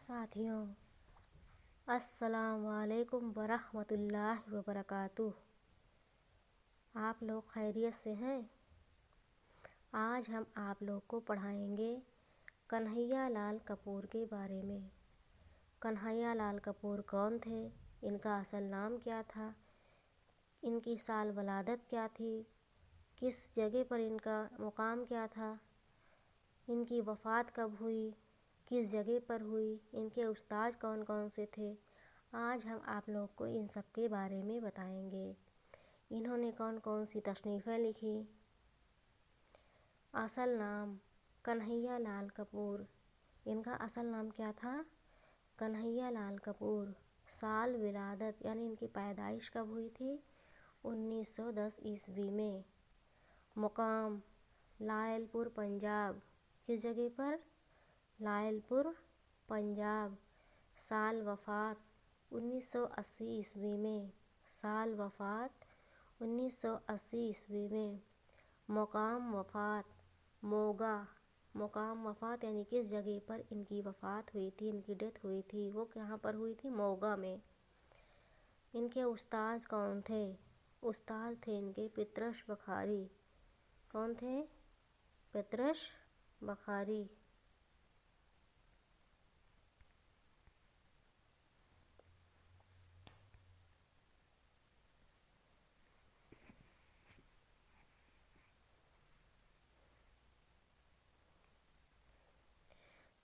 ساتھیوں، السلام علیکم ورحمۃ اللہ وبرکاتہ۔ آپ لوگ خیریت سے ہیں؟ آج ہم آپ لوگ کو پڑھائیں گے کنہیا لال کپور کے بارے میں۔ کنہیا لال کپور کون تھے؟ ان کا اصل نام کیا تھا؟ ان کی سال ولادت کیا تھی؟ کس جگہ پر ان کا مقام کیا تھا؟ ان کی وفات کب ہوئی؟ کس جگہ پر ہوئی؟ ان کے استاد کون کون سے تھے؟ آج ہم آپ لوگ کو ان سب کے بارے میں بتائیں گے۔ انہوں نے کون کون سی تصنیفیں لکھی؟ اصل نام کنہیا لال کپور۔ ان کا اصل نام کیا تھا؟ کنہیا لال کپور۔ سال ولادت یعنی ان کی پیدائش کب ہوئی تھی؟ 1910 عیسوی میں۔ مقام لائل پور پنجاب۔ کس جگہ پر؟ لائل پور پنجاب۔ سال وفات 1980 عیسوی میں۔ سال وفات 1980 عیسوی میں۔ مقام وفات موگا۔ مقام وفات یعنی کس جگہ پر ان کی وفات ہوئی تھی، ان کی ڈیتھ ہوئی تھی، وہ کہاں پر ہوئی تھی؟ موگا میں۔ ان کے استاد کون تھے؟ استاد تھے ان کے پطرس بخاری۔ کون تھے؟ پطرس بخاری۔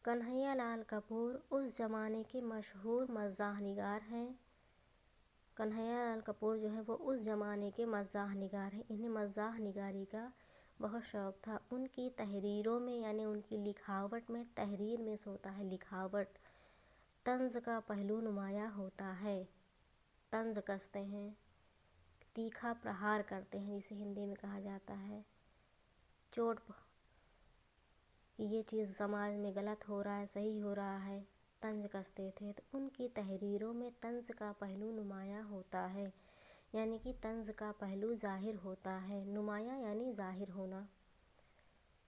کنہیا لال کپور اس زمانے کے مشہور مزاح نگار ہیں۔ کنہیا لال کپور جو ہے وہ اس زمانے کے مزاح نگار ہیں۔ انہیں مزاح نگاری کا بہت شوق تھا۔ ان کی تحریروں میں یعنی ان کی لکھاوٹ میں، تحریر میں سے ہوتا ہے لکھاوٹ، طنز کا پہلو نمایاں ہوتا ہے۔ طنز کستے ہیں، تیکھا پرہار کرتے ہیں، جسے ہندی میں کہا جاتا ہے چوٹ، یہ چیز سماج میں غلط ہو رہا ہے، صحیح ہو رہا ہے، طنز کستے تھے۔ تو ان کی تحریروں میں طنز کا پہلو نمایاں ہوتا ہے، یعنی کہ طنز کا پہلو ظاہر ہوتا ہے۔ نمایاں یعنی ظاہر ہونا۔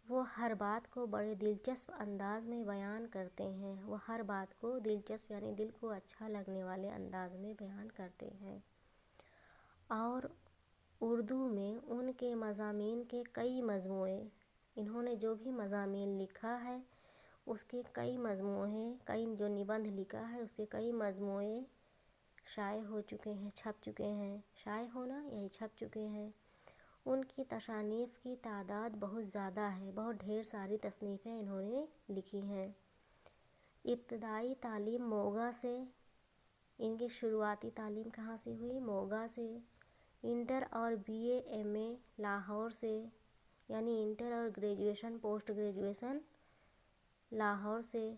وہ ہر بات کو بڑے دلچسپ انداز میں بیان کرتے ہیں۔ وہ ہر بات کو دلچسپ یعنی دل کو اچھا لگنے والے انداز میں بیان کرتے ہیں۔ اور اردو میں ان کے مضامین کے کئی مجموعے، انہوں نے جو بھی مضامین لکھا ہے اس کے کئی مجموعے، کئی جو نبندھ لکھا ہے اس کے کئی مجموعے شائع ہو چکے ہیں، چھپ چکے ہیں۔ شائع ہونا یہی چھپ چکے ہیں۔ ان کی تصانیف کی تعداد بہت زیادہ ہے، بہت ڈھیر ساری تصنیفیں انہوں نے لکھی ہیں۔ ابتدائی تعلیم موگا سے، ان کی شروعاتی تعلیم کہاں سے ہوئی؟ موگا سے۔ انٹر اور بی اے ایم اے لاہور سے، یعنی انٹر اور گریجویشن پوسٹ گریجویشن لاہور سے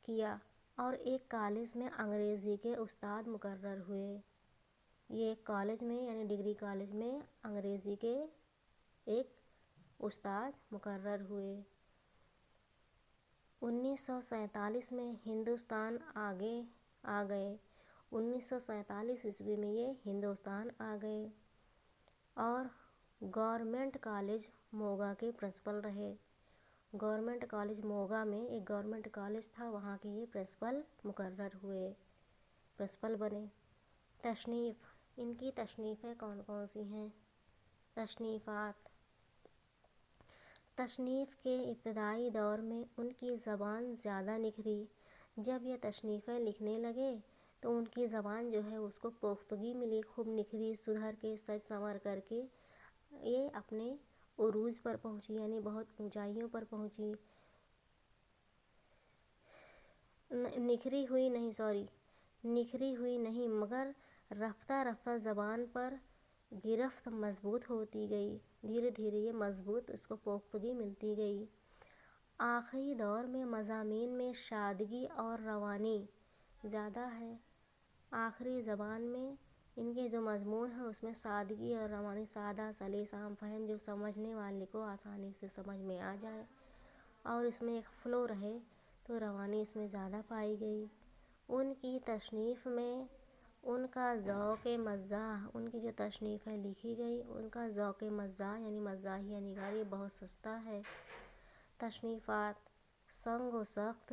کیا، اور ایک کالج میں انگریزی کے استاد مقرر ہوئے۔ یہ ایک کالج میں یعنی ڈگری کالج میں انگریزی کے ایک استاد مقرر ہوئے۔ 1947 میں ہندوستان آ گئے۔ 1947 عیسوی میں یہ ہندوستان آ گئے اور گورنمنٹ کالج موگا کے پرنسپل رہے۔ گورنمنٹ کالج موگا میں ایک گورنمنٹ کالج تھا، وہاں کے یہ پرنسپل مقرر ہوئے، پرنسپل بنے۔ تصنیف، ان کی تصنیفیں کون کون سی ہیں؟ تصنیفات۔ تصنیف کے ابتدائی دور میں ان کی زبان زیادہ نکھری۔ جب یہ تصنیفیں لکھنے لگے تو ان کی زبان جو ہے اس کو پختگی ملی، خوب نکھری، سدھر کے، سج سنور کر کے یہ اپنے عروج پر پہنچی، یعنی بہت اونچائیوں پر پہنچی۔ نکھری ہوئی نہیں مگر رفتہ رفتہ زبان پر گرفت مضبوط ہوتی گئی، دھیرے دھیرے یہ مضبوط، اس کو پختگی ملتی گئی۔ آخری دور میں مضامین میں سادگی اور روانی زیادہ ہے۔ آخری زبان میں ان کے جو مضمون ہے اس میں سادگی اور روانی، سادہ سلیس عام فہم، جو سمجھنے والے کو آسانی سے سمجھ میں آ جائے، اور اس میں ایک فلو رہے، تو روانی اس میں زیادہ پائی گئی۔ ان کی تصنیف میں ان کا ذوق مزاح، ان کی جو تصنیفیں لکھی گئی ان کا ذوق مزاح یعنی مزاحیہ نگاری بہت سستا ہے۔ تصنیفات: سنگ و سخت،